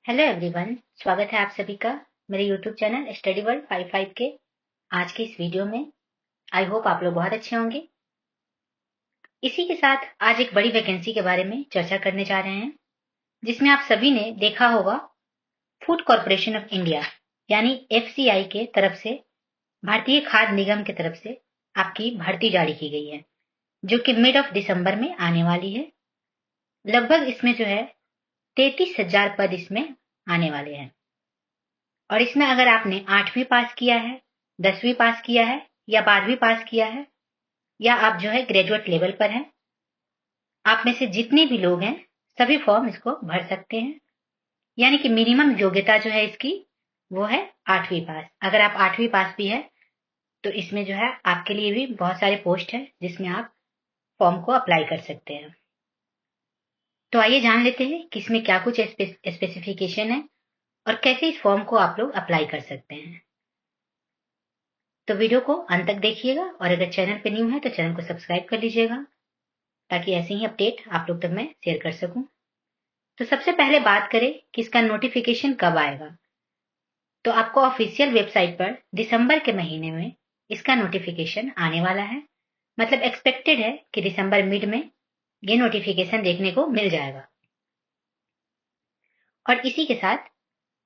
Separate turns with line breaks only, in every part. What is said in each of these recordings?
Hello everyone, स्वागत है आप सभी का मेरे यूट्यूब चैनल स्टडी वर्ल्ड 55 के आज की इस वीडियो में। आई होप आप लोग बहुत अच्छे होंगे। इसी के साथ आज एक बड़ी वैकेंसी के बारे में चर्चा करने जा रहे हैं, जिसमें आप सभी ने देखा होगा फूड कॉरपोरेशन ऑफ इंडिया यानी एफसीआई के तरफ से, भारतीय खाद्य निगम की तरफ से आपकी भर्ती जारी की गई है, जो कि मिड ऑफ दिसंबर में आने वाली है। लगभग इसमें जो है 33,000 पद इसमें आने वाले हैं। और इसमें अगर आपने 8वीं पास किया है, 10वीं पास किया है या 12वीं पास किया है, या आप जो है ग्रेजुएट लेवल पर हैं, आप में से जितने भी लोग हैं सभी फॉर्म इसको भर सकते हैं। यानी कि मिनिमम योग्यता जो है इसकी वो है 8वीं पास। अगर आप 8वीं पास भी है तो इसमें जो है आपके लिए भी बहुत सारे पोस्ट है जिसमें आप फॉर्म को अप्लाई कर सकते हैं। तो आइए जान लेते हैं कि इसमें क्या कुछ स्पेसिफिकेशन है और कैसे इस फॉर्म को आप लोग अप्लाई कर सकते हैं। तो वीडियो को अंत तक देखिएगा और अगर चैनल पे न्यू है तो चैनल को सब्सक्राइब कर लीजिएगा, ताकि ऐसे ही अपडेट आप लोग तक मैं शेयर कर सकूं। तो सबसे पहले बात करें कि इसका नोटिफिकेशन कब आएगा, तो आपको ऑफिशियल वेबसाइट पर दिसंबर के महीने में इसका नोटिफिकेशन आने वाला है। मतलब एक्सपेक्टेड है कि दिसंबर मिड में ये नोटिफिकेशन देखने को मिल जाएगा। और इसी के साथ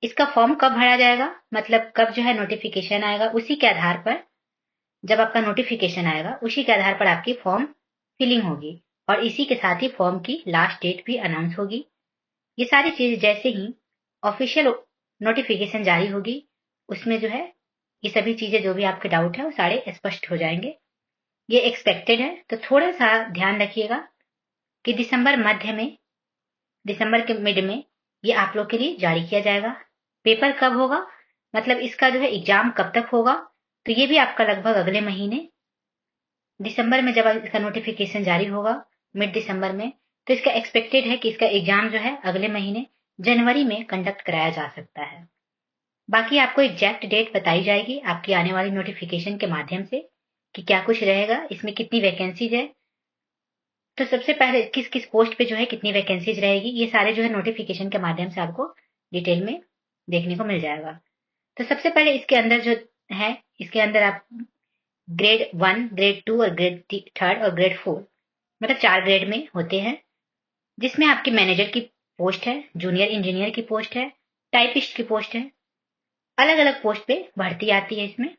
इसका फॉर्म कब भरा जाएगा, मतलब कब जो है नोटिफिकेशन आएगा, उसी के आधार पर जब आपका नोटिफिकेशन आएगा उसी के आधार पर आपकी फॉर्म फिलिंग होगी और इसी के साथ ही फॉर्म की लास्ट डेट भी अनाउंस होगी। ये सारी चीज जैसे ही ऑफिशियल नोटिफिकेशन जारी होगी उसमें जो है ये सभी चीजें जो भी आपके डाउट है वो सारे स्पष्ट हो जाएंगे। ये एक्सपेक्टेड है, तो थोड़ा सा ध्यान रखिएगा कि दिसंबर के मिड में ये आप लोग के लिए जारी किया जाएगा। पेपर कब होगा, मतलब इसका जो है एग्जाम कब तक होगा, तो ये भी आपका लगभग अगले महीने दिसंबर में जब इसका नोटिफिकेशन जारी होगा मिड दिसंबर में, तो इसका एक्सपेक्टेड है कि इसका एग्जाम जो है अगले महीने जनवरी में कंडक्ट कराया जा सकता है। बाकी आपको एग्जैक्ट डेट बताई जाएगी आपकी आने वाली नोटिफिकेशन के माध्यम से कि क्या कुछ रहेगा, इसमें कितनी वैकेंसीज है। तो सबसे पहले किस किस पोस्ट पे जो है कितनी वैकेंसीज रहेगी, ये सारे जो है नोटिफिकेशन के माध्यम से आपको डिटेल में देखने को मिल जाएगा। तो सबसे पहले इसके अंदर जो है, इसके अंदर आप ग्रेड 1, ग्रेड 2 और ग्रेड 3 और ग्रेड 4, मतलब 4 ग्रेड में होते हैं, जिसमें आपकी मैनेजर की पोस्ट है, जूनियर इंजीनियर की पोस्ट है, टाइपिस्ट की पोस्ट है। अलग अलग पोस्ट पे भर्ती आती है। इसमें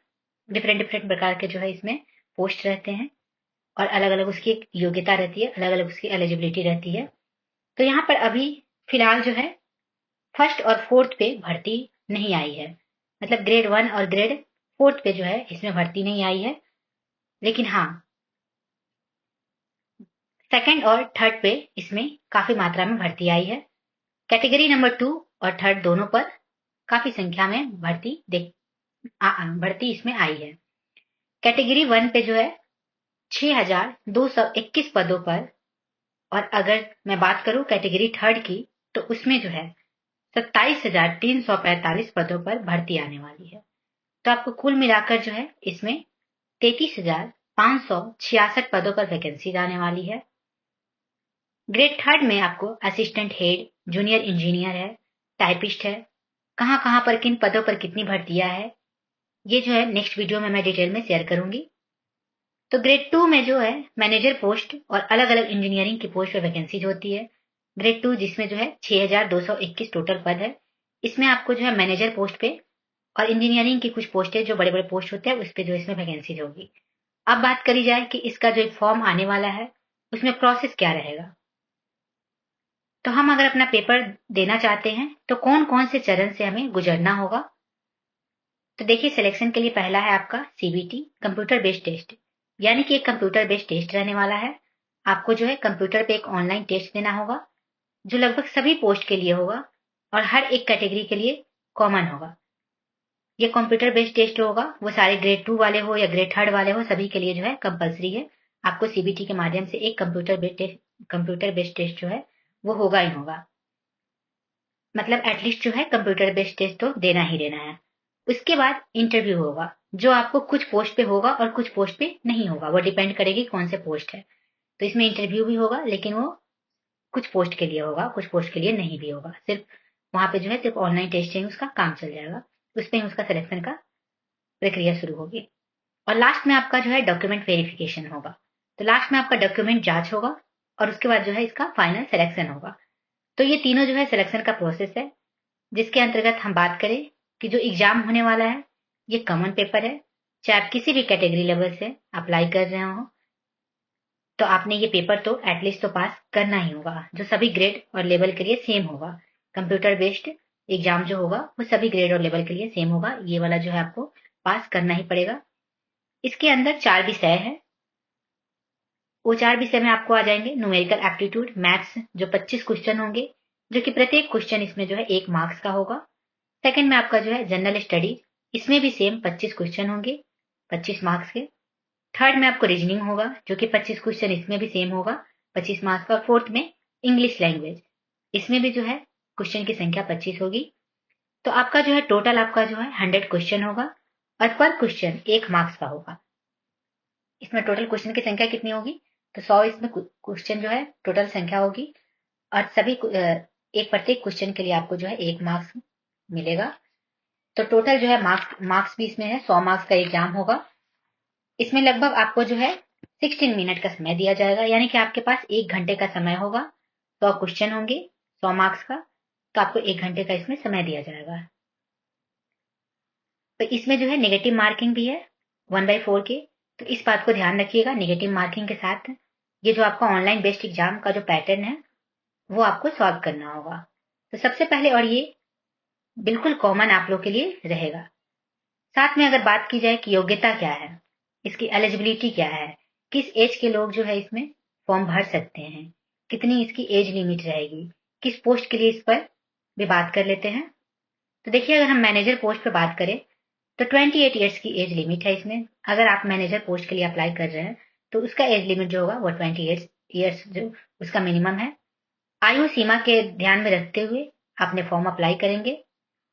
डिफरेंट डिफरेंट प्रकार के जो है इसमें पोस्ट रहते हैं और अलग अलग उसकी एक योग्यता रहती है, अलग अलग उसकी एलिजिबिलिटी रहती है। तो यहाँ पर अभी फिलहाल जो है फर्स्ट और फोर्थ पे भर्ती नहीं आई है, मतलब ग्रेड 1 और ग्रेड 4 पे जो है इसमें भर्ती नहीं आई है। लेकिन हाँ, सेकंड और थर्ड पे इसमें काफी मात्रा में भर्ती आई है। कैटेगरी नंबर 2 और थर्ड दोनों पर काफी संख्या में भर्ती इसमें आई है। कैटेगरी 1 पे जो है 6,221 पदों पर, और अगर मैं बात करूं कैटेगरी थर्ड की तो उसमें जो है 27,345 पदों पर भर्ती आने वाली है। तो आपको कुल मिलाकर जो है इसमें 33,566 पदों पर वैकेंसी आने वाली है। ग्रेड थर्ड में आपको असिस्टेंट हेड, जूनियर इंजीनियर है, टाइपिस्ट है, कहां कहां पर किन पदों पर कितनी भर्तियां है ये जो है नेक्स्ट वीडियो में मैं डिटेल में शेयर करूंगी। तो ग्रेड 2 में जो है मैनेजर पोस्ट और अलग अलग इंजीनियरिंग की पोस्ट पर वैकेंसीज होती है। ग्रेड 2 जिसमें जो है 6,221 टोटल पद है, इसमें आपको जो है मैनेजर पोस्ट पे और इंजीनियरिंग की कुछ पोस्टें जो बड़े बड़े पोस्ट होते हैं उस पर जो इसमें वैकेंसीज होगी। अब बात करी जाए कि इसका जो फॉर्म आने वाला है उसमें प्रोसेस क्या रहेगा। तो हम अगर अपना पेपर देना चाहते हैं तो कौन कौन से चरण से हमें गुजरना होगा। तो देखिए, सिलेक्शन के लिए पहला है आपका सीबीटी, कंप्यूटर बेस्ड टेस्ट, यानी कि एक कंप्यूटर बेस्ड टेस्ट रहने वाला है। आपको जो है कंप्यूटर पे एक ऑनलाइन टेस्ट देना होगा जो लगभग सभी पोस्ट के लिए होगा और हर एक कैटेगरी के लिए कॉमन होगा। ये कंप्यूटर बेस्ड टेस्ट होगा, वो सारे ग्रेड 2 वाले हो या ग्रेड थर्ड वाले हो, सभी के लिए जो है कंपलसरी है। आपको सीबीटी के माध्यम से एक कंप्यूटर बेस्ड टेस्ट जो है वो होगा ही होगा। मतलब एटलीस्ट जो है कंप्यूटर बेस्ड टेस्ट तो देना ही देना है। उसके बाद इंटरव्यू होगा जो आपको कुछ पोस्ट पे होगा और कुछ पोस्ट पे नहीं होगा, वो डिपेंड करेगी कौन से पोस्ट है। तो इसमें इंटरव्यू भी होगा, लेकिन वो कुछ पोस्ट के लिए होगा, कुछ पोस्ट के लिए नहीं भी होगा। सिर्फ वहां पे जो है सिर्फ ऑनलाइन टेस्ट चाहिए, उसका काम चल जाएगा, उस पर उसका सिलेक्शन का प्रक्रिया शुरू होगी। और लास्ट में आपका जो है डॉक्यूमेंट वेरिफिकेशन होगा। तो लास्ट में आपका डॉक्यूमेंट जांच होगा और उसके बाद जो है इसका फाइनल सिलेक्शन होगा। तो ये तीनों जो है सिलेक्शन का प्रोसेस है, जिसके अंतर्गत हम बात करें कि जो एग्जाम होने वाला है ये कॉमन पेपर है। चाहे आप किसी भी कैटेगरी लेवल से अप्लाई कर रहे हो तो आपने ये पेपर तो एटलीस्ट तो पास करना ही होगा, जो सभी ग्रेड और लेवल के लिए सेम होगा। कंप्यूटर बेस्ड एग्जाम जो होगा वो सभी ग्रेड और लेवल के लिए सेम होगा, ये वाला जो है आपको पास करना ही पड़ेगा। इसके अंदर 4 विषय है, वो 4 विषय में आपको आ जाएंगे न्यूमेरिकल एप्टीट्यूड, मैथ्स जो 25 क्वेश्चन होंगे, जो कि प्रत्येक क्वेश्चन इसमें जो है 1 मार्क्स का होगा। सेकंड में आपका जो है जनरल स्टडी, इसमें भी सेम 25 क्वेश्चन होंगे 25 मार्क्स के। थर्ड में आपको रीजनिंग होगा, जो कि 25 क्वेश्चन इसमें भी सेम होगा 25 मार्क्स का। और फोर्थ में इंग्लिश लैंग्वेज, इसमें भी जो है क्वेश्चन की संख्या 25 होगी। तो आपका जो है टोटल आपका जो है 100 क्वेश्चन होगा और पर क्वेश्चन 1 मार्क्स का होगा। इसमें टोटल क्वेश्चन की संख्या कितनी होगी, तो 100 इसमें क्वेश्चन जो है टोटल संख्या होगी और सभी एक प्रत्येक क्वेश्चन के लिए आपको जो है 1 मार्क्स मिलेगा। तो टोटल जो है मार्क्स भी इसमें है, 100 मार्क्स का एग्जाम होगा। इसमें लगभग आपको जो है 16 मिनट का समय दिया जाएगा, यानी कि आपके पास 1 घंटे का समय होगा। 100 क्वेश्चन होंगे 100 मार्क्स का, तो आपको 1 घंटे का इसमें समय दिया जाएगा। तो इसमें जो है नेगेटिव मार्किंग भी है 1/4 के, तो इस बात को ध्यान रखिएगा। नेगेटिव मार्किंग के साथ ये जो आपका ऑनलाइन बेस्ड एग्जाम का जो पैटर्न है वो आपको सॉल्व करना होगा। तो सबसे पहले, और ये बिल्कुल कॉमन आप लोग के लिए रहेगा। साथ में अगर बात की जाए कि योग्यता क्या है, इसकी एलिजिबिलिटी क्या है, किस एज के लोग जो है इसमें फॉर्म भर सकते हैं, कितनी इसकी एज लिमिट रहेगी, किस पोस्ट के लिए, इस पर भी बात कर लेते हैं। तो देखिए, अगर हम मैनेजर पोस्ट पर बात करें तो 28 ईयर्स की एज लिमिट है इसमें। अगर आप मैनेजर पोस्ट के लिए अप्लाई कर रहे हैं तो उसका एज लिमिट जो होगा वो 28 ईयर्स जो उसका मिनिमम है। आयु सीमा के ध्यान में रखते हुए आपने फॉर्म अप्लाई करेंगे।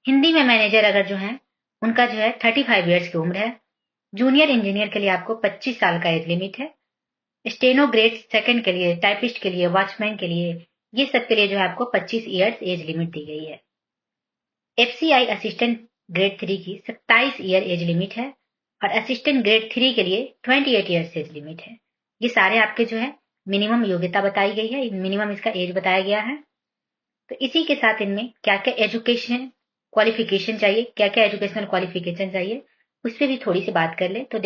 हिंदी में मैनेजर अगर जो है उनका जो है 35 ईयर्स की उम्र है। जूनियर इंजीनियर के लिए आपको 25 साल का एज लिमिट है। स्टेनो ग्रेड सेकंड के लिए, टाइपिस्ट के लिए, वॉचमैन के लिए, ये सब के लिए जो है आपको 25 ईयर्स एज लिमिट दी गई है। एफसीआई असिस्टेंट ग्रेड 3 की 27 ईयर एज लिमिट है और असिस्टेंट ग्रेड 3 के लिए 28 ईयर्स एज लिमिट है। ये सारे आपके जो है मिनिमम योग्यता बताई गई है, मिनिमम इसका एज बताया गया है। तो इसी के साथ इनमें क्या क्या एजुकेशन क्वालिफिकेशन चाहिए, क्या क्या एजुकेशनल क्वालिफिकेशन चाहिए, उस पर भी थोड़ी सी बात कर ले। तो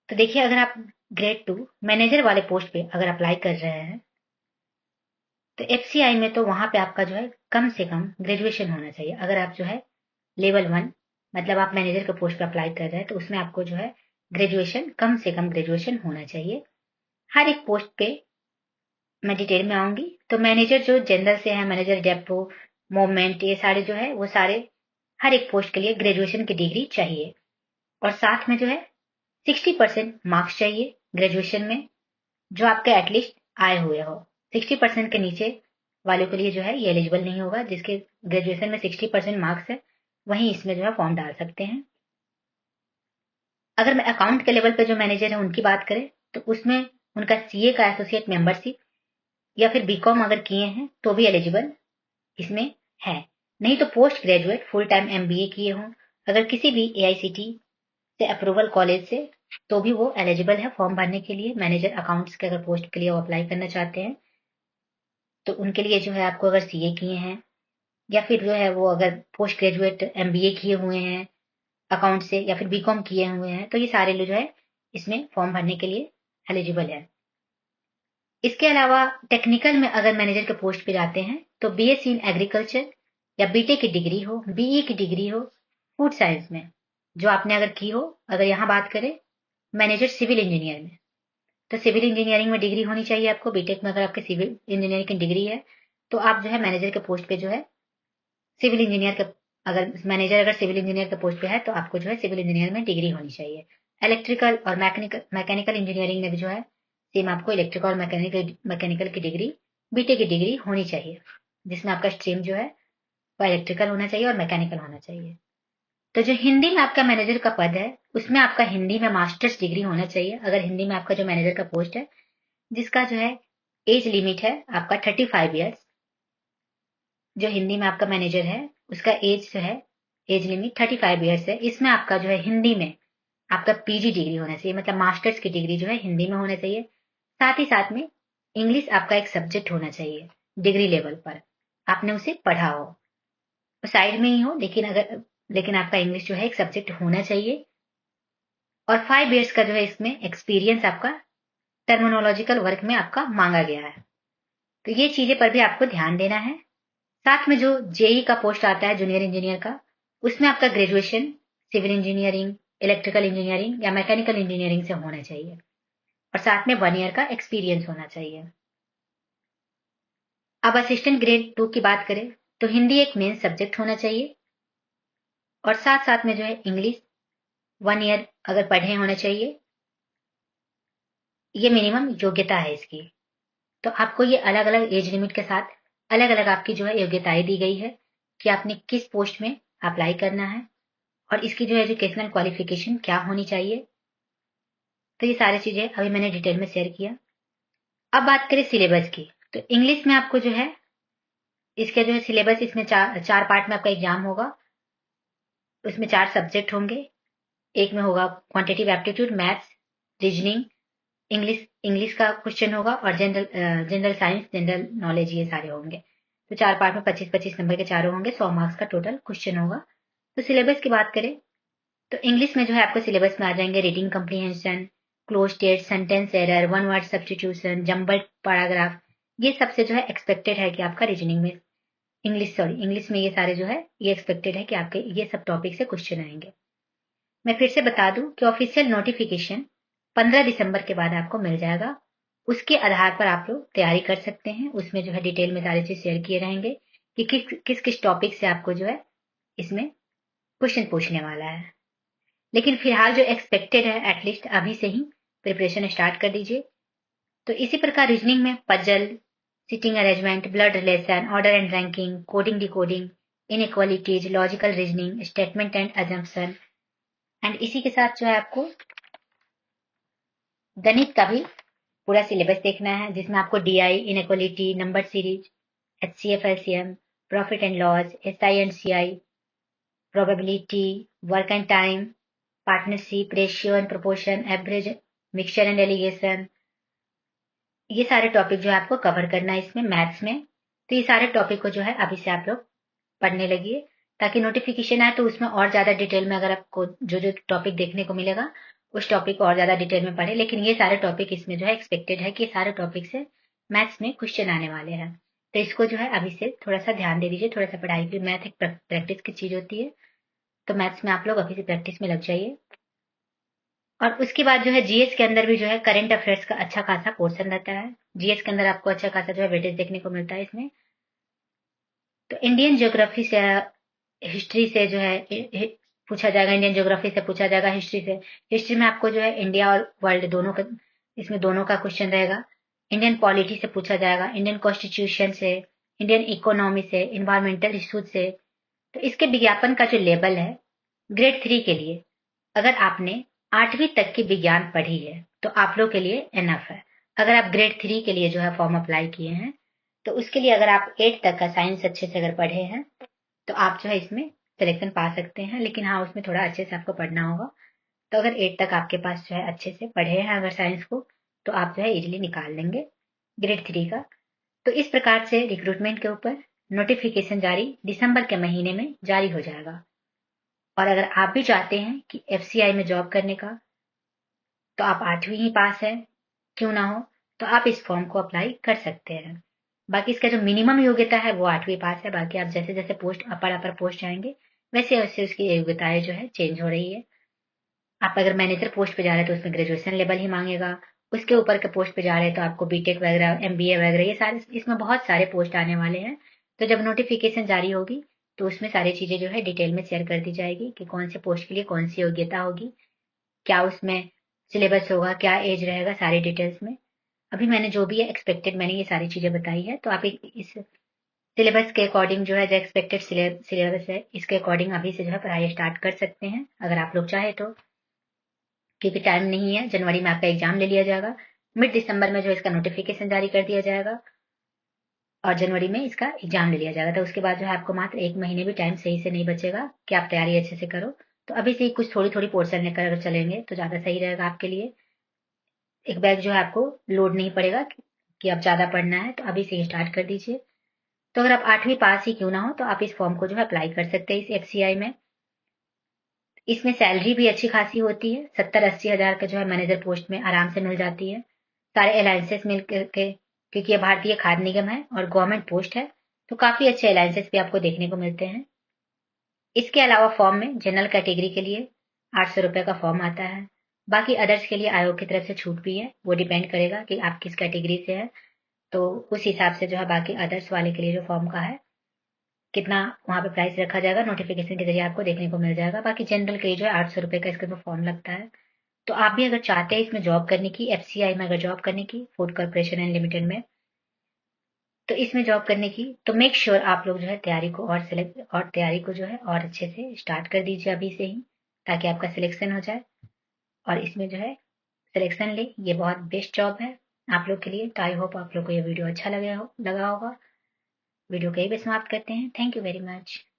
देखिए, अगर आप ग्रेड 2 मैनेजर वाले पोस्ट पे अगर अप्लाई कर रहे हैं तो एफसीआई में तो वहां पे आपका जो है कम से कम ग्रेजुएशन होना चाहिए। अगर आप जो है लेवल 1 मतलब आप मैनेजर के पोस्ट पे अप्लाई कर रहे हैं तो उसमें आपको जो है ग्रेजुएशन, कम से कम ग्रेजुएशन होना चाहिए। हर एक पोस्ट पे मैं डिटेल में आऊंगी। तो मैनेजर जो जनरल से है, मैनेजर डेपो, मोमेंट, ये सारे जो है वो सारे हर एक पोस्ट के लिए ग्रेजुएशन की डिग्री चाहिए। और साथ में जो है 60% मार्क्स चाहिए ग्रेजुएशन में, जो आपके एटलीस्ट आए हुए हो। 60% के नीचे वालों के लिए जो है ये एलिजिबल नहीं होगा। जिसके ग्रेजुएशन में 60% मार्क्स है वहीं इसमें जो है फॉर्म डाल सकते हैं। अगर मैं अकाउंट के लेवल पे जो मैनेजर है उनकी बात करें तो उसमें उनका सीए का एसोसिएट मेंबरशिप या फिर बीकॉम अगर किए हैं तो भी एलिजिबल इसमें है। नहीं तो post graduate full time MBA किए हों अगर किसी भी एआईसीटी से अप्रूवल कॉलेज से, तो भी वो एलिजिबल है फॉर्म भरने के लिए। मैनेजर अकाउंट्स के अगर पोस्ट के लिए वो अप्लाई करना चाहते हैं तो उनके लिए जो है आपको अगर सीए किए हैं या फिर जो है वो अगर पोस्ट ग्रेजुएट एमबीए किए हुए हैं अकाउंट से या फिर बीकॉम किए हुए हैं तो ये सारे लोग जो है इसमें फॉर्म भरने के लिए एलिजिबल है। इसके अलावा टेक्निकल में अगर मैनेजर के पोस्ट पे जाते हैं तो बीएससी इन एग्रीकल्चर या बीटेक की डिग्री हो, बीई की डिग्री हो फूड साइंस में जो आपने अगर की हो। अगर यहाँ बात करें मैनेजर सिविल इंजीनियर में तो सिविल इंजीनियरिंग में डिग्री होनी चाहिए आपको। बीटेक में अगर आपके सिविल इंजीनियरिंग की डिग्री है तो आप जो है मैनेजर के पोस्ट पे जो है सिविल इंजीनियर के, अगर मैनेजर अगर सिविल इंजीनियर के पोस्ट पे है तो आपको जो है सिविल इंजीनियर में डिग्री होनी चाहिए। इलेक्ट्रिकल और मैकेनिकल इंजीनियरिंग में भी जो है सेम आपको इलेक्ट्रिकल और मैकेनिकल की डिग्री, बीटेक की डिग्री होनी चाहिए, जिसमें आपका स्ट्रीम जो है वो इलेक्ट्रिकल होना चाहिए और मैकेनिकल होना चाहिए। तो जो हिंदी में आपका मैनेजर का पद है उसमें आपका हिंदी में मास्टर्स डिग्री होना चाहिए। अगर हिंदी में आपका जो मैनेजर का पोस्ट है, जिसका जो है एज लिमिट है आपका 35 ईयर्स। जो हिंदी में आपका मैनेजर है उसका एज जो है, एज लिमिट 35 ईयर्स है। इसमें आपका जो है हिंदी में आपका पीजी डिग्री होना चाहिए, मतलब मास्टर्स की डिग्री जो है हिंदी में होना चाहिए। साथ ही साथ में इंग्लिश आपका एक सब्जेक्ट होना चाहिए डिग्री लेवल पर, आपने उसे पढ़ा हो, साइड में ही हो, लेकिन आपका इंग्लिश जो है एक सब्जेक्ट होना चाहिए। और 5 ईयर्स का जो है इसमें एक्सपीरियंस आपका टर्मिनोलॉजिकल वर्क में आपका मांगा गया है। तो ये चीजें पर भी आपको ध्यान देना है। साथ में जो जेई का पोस्ट आता है जूनियर इंजीनियर का, उसमें आपका graduation civil engineering, electrical engineering या मैकेनिकल इंजीनियरिंग से होना चाहिए और साथ में 1 ईयर का एक्सपीरियंस होना चाहिए। अब असिस्टेंट ग्रेड 2 की बात करें तो हिंदी एक मेन सब्जेक्ट होना चाहिए और साथ साथ में जो है इंग्लिश 1 ईयर अगर पढ़े होना चाहिए, ये मिनिमम योग्यता है इसकी। तो आपको ये अलग अलग एज लिमिट के साथ अलग अलग आपकी जो है योग्यताएं दी गई है कि आपने किस पोस्ट में अप्लाई करना है और इसकी जो एजुकेशनल क्वालिफिकेशन क्या होनी चाहिए। तो ये सारी चीजें अभी मैंने डिटेल में शेयर किया। अब बात करें सिलेबस की, तो इंग्लिश में आपको जो है इसके जो है सिलेबस, इसमें चार पार्ट में आपका एग्जाम होगा। उसमें 4 सब्जेक्ट होंगे। एक में होगा quantitative aptitude, maths, reasoning, English का क्वेश्चन होगा और जनरल साइंस, जनरल नॉलेज, ये सारे होंगे। तो 4 पार्ट में 25-25 नंबर के चारों होंगे, 100 मार्क्स का टोटल क्वेश्चन होगा। तो सिलेबस की बात करें तो इंग्लिश में जो है आपको सिलेबस में आ जाएंगे reading comprehension, cloze test, sentence error, one word substitution, jumbled paragraph, ये सबसे जो है एक्सपेक्टेड है कि आपका रीजनिंग में इंग्लिश में ये सारे जो है ये एक्सपेक्टेड है कि आपके ये सब टॉपिक से क्वेश्चन आएंगे। मैं फिर से बता दूं कि ऑफिशियल नोटिफिकेशन 15 दिसंबर के बाद आपको मिल जाएगा। उसके आधार पर आप लोग तैयारी कर सकते हैं। उसमें जो है डिटेल में सारी चीज शेयर किए रहेंगे कि किस किस टॉपिक से आपको जो है इसमें क्वेश्चन पूछने वाला है। लेकिन फिलहाल जो एक्सपेक्टेड है एटलीस्ट अभी से ही प्रिपरेशन स्टार्ट कर दीजिए। तो इसी प्रकार रीजनिंग में puzzle, sitting arrangement, blood relation, order and ranking, coding decoding, inequalities, logical reasoning, statement and assumption, and इसी के साथ जो है आपको गणित का भी पूरा सिलेबस देखना है, जिसमें आपको DI, inequality, number series, HCF, LCM, profit and loss, SI and CI, probability, work and time, partnership, ratio and proportion, average, mixture and allegation, ये सारे टॉपिक जो है आपको कवर करना है इसमें मैथ्स में। तो ये सारे टॉपिक को जो है अभी से आप लोग पढ़ने लगिए, ताकि नोटिफिकेशन आए तो उसमें और ज्यादा डिटेल में अगर आपको जो जो टॉपिक देखने को मिलेगा उस टॉपिक को और ज्यादा डिटेल में पढ़े। लेकिन ये सारे टॉपिक इसमें जो है एक्सपेक्टेड है कि सारे टॉपिक से मैथ्स में क्वेश्चन आने वाले हैं। तो इसको जो है अभी से थोड़ा सा ध्यान दे दीजिए, थोड़ा सा पढ़ाई की। मैथ एक प्रैक्टिस की चीज होती है, तो मैथ्स में आप लोग अभी से प्रैक्टिस में लग जाइए। और उसके बाद जो है जीएस के अंदर भी जो है करंट अफेयर्स का अच्छा खासा पोर्शन रहता है। जीएस के अंदर आपको अच्छा खासा जो है वेटेज देखने को मिलता है इसमें। तो इंडियन ज्योग्राफी से, हिस्ट्री से जो है पूछा जाएगा, इंडियन ज्योग्राफी से पूछा जाएगा, हिस्ट्री से। हिस्ट्री में आपको जो है इंडिया और वर्ल्ड दोनों का, इसमें दोनों का क्वेश्चन रहेगा। इंडियन पॉलिटी से पूछा जाएगा, इंडियन कॉन्स्टिट्यूशन से, इंडियन इकोनॉमी से, इन्वायरमेंटल इश्यूज से। तो इसके विज्ञापन का जो लेवल है ग्रेड 3 के लिए, अगर आपने 8वीं तक की विज्ञान पढ़ी है तो आप लोग के लिए एनफ है। अगर आप ग्रेड 3 के लिए जो है फॉर्म अप्लाई किए हैं तो उसके लिए अगर आप 8 तक का साइंस अच्छे से अगर पढ़े हैं तो आप जो है इसमें सिलेक्शन पा सकते हैं। लेकिन हाँ, उसमें थोड़ा अच्छे से आपको पढ़ना होगा। तो अगर 8 तक आपके पास जो है अच्छे से पढ़े हैं अगर साइंस को, तो आप जो है इजिली निकाल लेंगे ग्रेड 3 का। तो इस प्रकार से रिक्रूटमेंट के ऊपर नोटिफिकेशन जारी दिसंबर के महीने में जारी हो जाएगा। और अगर आप भी चाहते हैं कि एफसीआई में जॉब करने का, तो आप 8वीं ही पास है क्यों ना हो, तो आप इस फॉर्म को अप्लाई कर सकते हैं। बाकी इसका जो मिनिमम योग्यता है वो 8वीं पास है। बाकी आप जैसे जैसे पोस्ट अपर पोस्ट जाएंगे वैसे वैसे उसकी योग्यताएं जो है चेंज हो रही है। आप अगर मैनेजर पोस्ट पे जा रहे हैं तो उसमें ग्रेजुएशन लेवल ही मांगेगा। उसके ऊपर के पोस्ट पे जा रहे हैं तो आपको बीटेक वगैरह, एमबीए वगैरह, ये सारे, इसमें बहुत सारे पोस्ट आने वाले हैं। तो जब नोटिफिकेशन जारी होगी तो उसमें सारी चीजें जो है डिटेल में शेयर कर दी जाएगी कि कौन से पोस्ट के लिए कौन सी योग्यता होगी, क्या उसमें सिलेबस होगा, क्या एज रहेगा, सारी डिटेल्स में। अभी मैंने जो भी है एक्सपेक्टेड मैंने ये सारी चीजें बताई है। तो आप इस सिलेबस के अकॉर्डिंग जो है, जो एक्सपेक्टेड सिलेबस है इसके अकॉर्डिंग अभी से जो है पढ़ाई स्टार्ट कर सकते हैं अगर आप लोग चाहे तो, क्योंकि टाइम नहीं है। जनवरी में आपका एग्जाम ले लिया जाएगा, मिड दिसंबर में जो इसका नोटिफिकेशन जारी कर दिया जाएगा। और जनवरी में इसका एग्जाम ले लिया जाएगा। तो उसके बाद जो है आपको मात्र 1 महीने भी टाइम सही से नहीं बचेगा कि आप तैयारी अच्छे से करो। तो अभी से ही कुछ थोड़ी-थोड़ी पोर्शन लेकर अगर चलेंगे तो ज़्यादा सही रहेगा आपके लिए। एक बैग जो है आपको लोड नहीं पड़ेगा कि अब ज़्यादा पढ़ना है, तो अभी से ही स्टार्ट कर दीजिए। तो अगर आप 8वीं पास ही क्यों ना हो, तो आप इस फॉर्म को जो है अप्लाई कर सकते हैं इस एफसीआई में। इसमें सैलरी भी अच्छी खासी होती है, 70-80 हज़ार का जो है मैनेजर पोस्ट में आराम से मिल जाती है। सारे अलायंसेस मिल के, क्योंकि ये भारतीय खाद्य निगम है और गवर्नमेंट पोस्ट है, तो काफ़ी अच्छे अलायंसेस भी आपको देखने को मिलते हैं। इसके अलावा फॉर्म में जनरल कैटेगरी के लिए 800 रुपये का फॉर्म आता है। बाकी अदर्स के लिए आयोग की तरफ से छूट भी है, वो डिपेंड करेगा कि आप किस कैटेगरी से है, तो उस हिसाब से जो है बाकी अदर्स वाले के लिए जो फॉर्म का है कितना वहाँ पे प्राइस रखा जाएगा, नोटिफिकेशन के जरिए आपको देखने को मिल जाएगा। बाकी जनरल के लिए जो है 800 रुपये का इसके ऊपर फॉर्म लगता है। तो आप भी अगर चाहते हैं इसमें जॉब करने की, एफसीआई में अगर जॉब करने की, फूड कॉर्पोरेशन एंड लिमिटेड में, तो इसमें जॉब करने की, तो मेक श्योर आप लोग जो है तैयारी को जो है और अच्छे से स्टार्ट कर दीजिए अभी से ही, ताकि आपका सिलेक्शन हो जाए और इसमें जो है सिलेक्शन ले। ये बहुत बेस्ट जॉब है आप लोग के लिए। तो आई होप आप लोग को ये वीडियो अच्छा लगा होगा। वीडियो को यही पे समाप्त करते हैं। Thank you very much.